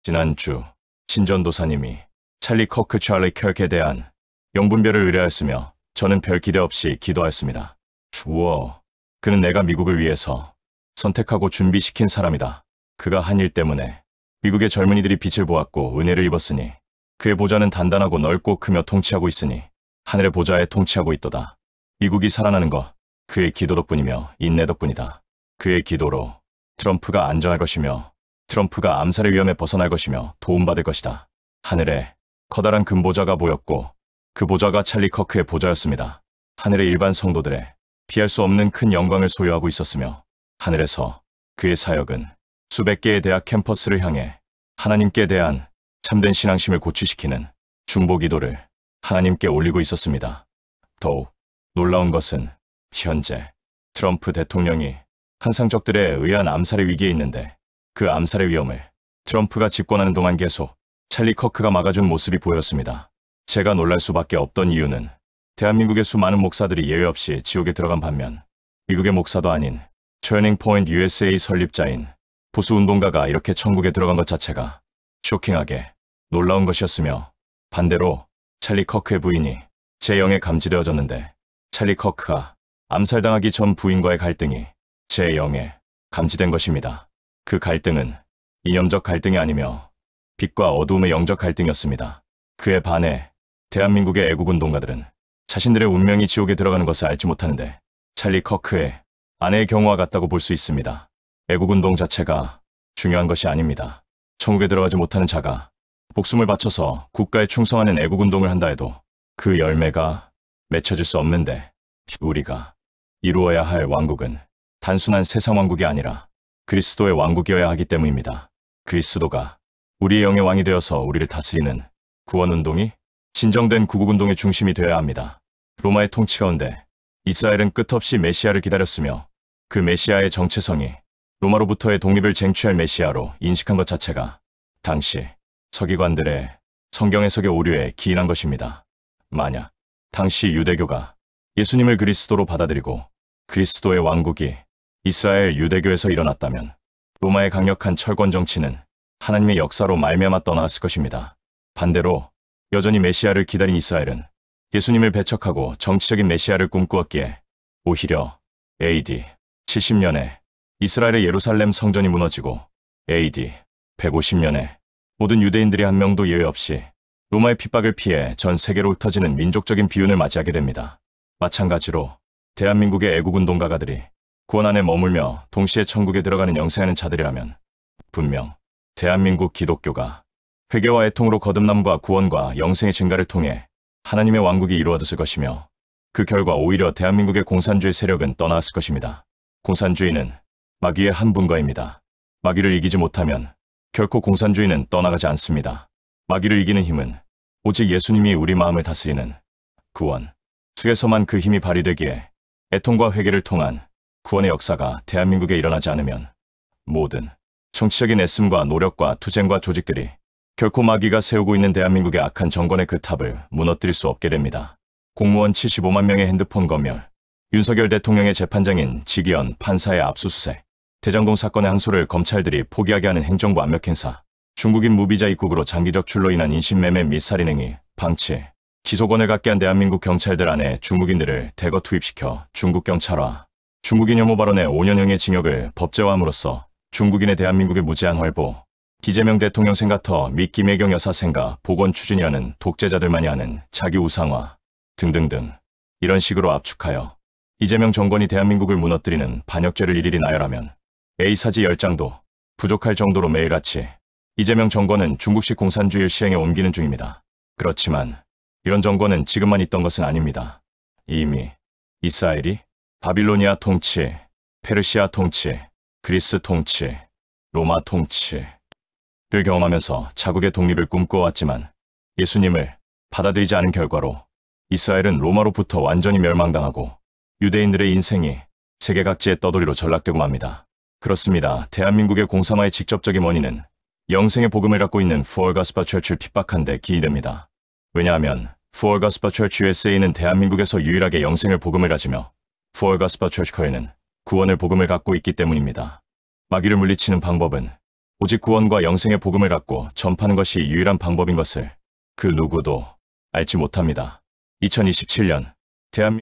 지난주 신전도사님이 찰리 커크 찰리 kirk에 대한 영분별을 의뢰하였으며 저는 별 기대 없이 기도하였습니다. 우와, 그는 내가 미국을 위해서 선택하고 준비시킨 사람이다. 그가 한 일 때문에 미국의 젊은이들이 빛을 보았고 은혜를 입었으니 그의 보좌는 단단하고 넓고 크며 통치하고 있으니 하늘의 보좌에 통치하고 있도다. 미국이 살아나는 것, 그의 기도 덕분이며 인내 덕분이다. 그의 기도로 트럼프가 안정할 것이며 트럼프가 암살의 위험에 벗어날 것이며 도움받을 것이다. 하늘에 커다란 금보좌가 보였고 그 보좌가 찰리 커크의 보좌였습니다. 하늘의 일반 성도들의 피할 수 없는 큰 영광을 소유하고 있었으며 하늘에서 그의 사역은 수백 개의 대학 캠퍼스를 향해 하나님께 대한 참된 신앙심을 고취시키는 중보기도를 하나님께 올리고 있었습니다. 더욱 놀라운 것은 현재 트럼프 대통령이 한상적들에 의한 암살의 위기에 있는데 그 암살의 위험을 트럼프가 집권하는 동안 계속 찰리 커크가 막아준 모습이 보였습니다. 제가 놀랄 수밖에 없던 이유는 대한민국의 수많은 목사들이 예외 없이 지옥에 들어간 반면 미국의 목사도 아닌 터닝 포인트 USA 설립자인 보수 운동가가 이렇게 천국에 들어간 것 자체가 쇼킹하게 놀라운 것이었으며 반대로 찰리 커크의 부인이 제 영에 감지되어졌는데 찰리 커크가 암살당하기 전 부인과의 갈등이 제 영에 감지된 것입니다. 그 갈등은 이념적 갈등이 아니며 빛과 어두움의 영적 갈등이었습니다. 그에 반해 대한민국의 애국운동가들은 자신들의 운명이 지옥에 들어가는 것을 알지 못하는데 찰리 커크의 아내의 경우와 같다고 볼 수 있습니다. 애국운동 자체가 중요한 것이 아닙니다. 천국에 들어가지 못하는 자가 목숨을 바쳐서 국가에 충성하는 애국운동을 한다 해도 그 열매가 맺혀질 수 없는데 우리가 이루어야 할 왕국은 단순한 세상 왕국이 아니라 그리스도의 왕국이어야 하기 때문입니다. 그리스도가 우리의 영의 왕이 되어서 우리를 다스리는 구원운동이 진정된 구국운동의 중심이 되어야 합니다. 로마의 통치 가운데 이스라엘은 끝없이 메시아를 기다렸으며 그 메시아의 정체성이 로마로부터의 독립을 쟁취할 메시아로 인식한 것 자체가 당시 서기관들의 성경 해석의 오류에 기인한 것입니다. 만약 당시 유대교가 예수님을 그리스도로 받아들이고 그리스도의 왕국이 이스라엘 유대교에서 일어났다면 로마의 강력한 철권 정치는 하나님의 역사로 말미암아 떠나왔을 것입니다. 반대로 여전히 메시아를 기다린 이스라엘은 예수님을 배척하고 정치적인 메시아를 꿈꾸었기에 오히려 AD 70년에 이스라엘의 예루살렘 성전이 무너지고 AD 150년에 모든 유대인들이 한 명도 예외 없이 로마의 핍박을 피해 전 세계로 흩어지는 민족적인 비운을 맞이하게 됩니다. 마찬가지로 대한민국의 애국운동가가들이 구원 안에 머물며 동시에 천국에 들어가는 영생하는 자들이라면 분명 대한민국 기독교가 회개와 애통으로 거듭남과 구원과 영생의 증가를 통해 하나님의 왕국이 이루어졌을 것이며 그 결과 오히려 대한민국의 공산주의 세력은 떠나왔을 것입니다. 공산주의는 마귀의 한 분과입니다. 마귀를 이기지 못하면 결코 공산주의는 떠나가지 않습니다. 마귀를 이기는 힘은 오직 예수님이 우리 마음을 다스리는 구원, 속에서만 그 힘이 발휘되기에 애통과 회개를 통한 구원의 역사가 대한민국에 일어나지 않으면 모든 정치적인 애씀과 노력과 투쟁과 조직들이 결코 마귀가 세우고 있는 대한민국의 악한 정권의 그 탑을 무너뜨릴 수 없게 됩니다. 공무원 75만 명의 핸드폰 검열, 윤석열 대통령의 재판장인 지기현 판사의 압수수색, 대장동 사건의 항소를 검찰들이 포기하게 하는 행정부 압력 행사, 중국인 무비자 입국으로 장기적 출로 인한 인신매매 및 살인행위, 방치, 기소권을 갖게 한 대한민국 경찰들 안에 중국인들을 대거 투입시켜 중국경찰화, 중국인 혐오 발언에 5년형의 징역을 법제화함으로써 중국인의 대한민국의 무제한 활보, 이재명 대통령 생가터 및 김혜경 여사 생가 복원 추진이라는 독재자들만이 하는 자기 우상화 등등등 이런 식으로 압축하여 이재명 정권이 대한민국을 무너뜨리는 반역죄를 일일이 나열하면 A사지 10장도 부족할 정도로 매일같이 이재명 정권은 중국식 공산주의를 시행에 옮기는 중입니다. 그렇지만 이런 정권은 지금만 있던 것은 아닙니다. 이미 이스라엘이 바빌로니아 통치, 페르시아 통치, 그리스 통치, 로마 통치를 경험하면서 자국의 독립을 꿈꿔왔지만 예수님을 받아들이지 않은 결과로 이스라엘은 로마로부터 완전히 멸망당하고 유대인들의 인생이 세계 각지의 떠돌이로 전락되고 맙니다. 그렇습니다. 대한민국의 공산화의 직접적인 원인은 영생의 복음을 갖고 있는 Full Gospel Church를 핍박한 데 기인됩니다. 왜냐하면 Full Gospel Church USA는 대한민국에서 유일하게 영생을 복음을 가지며 Full Gospel Church Korea는 구원을 복음을 갖고 있기 때문입니다. 마귀를 물리치는 방법은 오직 구원과 영생의 복음을 갖고 전파하는 것이 유일한 방법인 것을 그 누구도 알지 못합니다. 2027년 대한민국